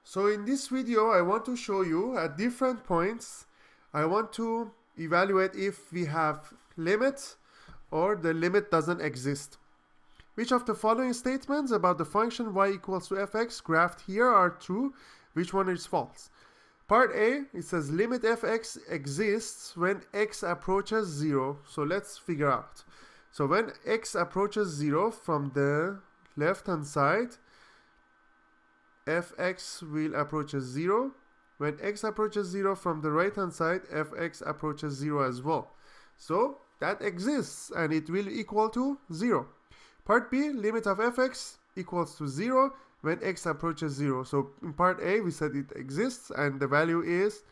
So in this video, I want to show you at different points, I want to evaluate if we have limit or the limit doesn't exist. Which of the following statements about the function y equals to fx graphed here are true? Which one is false? Part A, it says limit fx exists when x approaches 0. So let's figure out. So when x approaches 0 from the left hand side, fx will approach 0. When x approaches 0 from the right hand side, fx approaches 0 as well. So that exists and it will equal to 0. Part B, limit of fx equals to 0 when x approaches 0. So in part A, we said it exists and the value is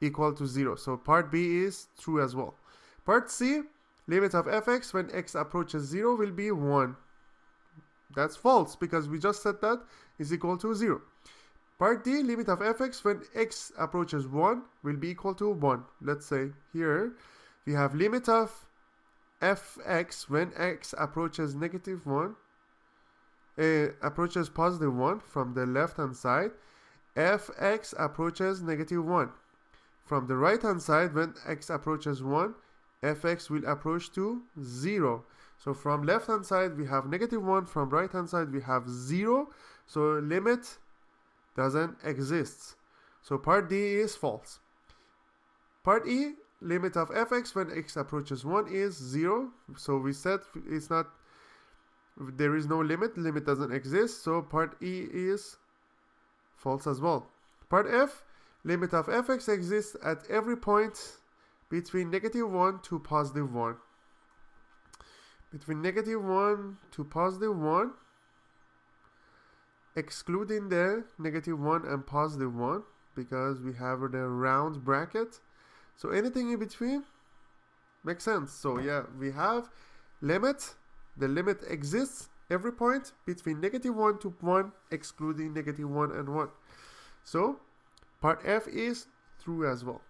equal to 0. So part B is true as well. Part C, limit of fx when x approaches 0 will be 1. That's false because we just said that is equal to 0. Part D, limit of fx when x approaches 1 will be equal to 1. Let's say here we have limit of fx when x approaches negative 1, approaches positive 1 from the left hand side, fx approaches negative 1. From the right hand side, when x approaches 1, fx will approach to 0. So from left hand side we have negative 1, from right hand side we have 0. So limit doesn't exist. So part D is false. Part E, limit of fx when x approaches 1 is 0. So we said it's not, there is no limit doesn't exist. So part E is false as well. Part F, limit of fx exists at every point between negative 1 to positive 1. Between negative 1 to positive 1, excluding the negative 1 and positive 1 because we have the round bracket. So anything in between makes sense. So yeah, we have limit. The limit exists every point between negative 1 to 1, excluding negative 1 and 1. So part F is true as well.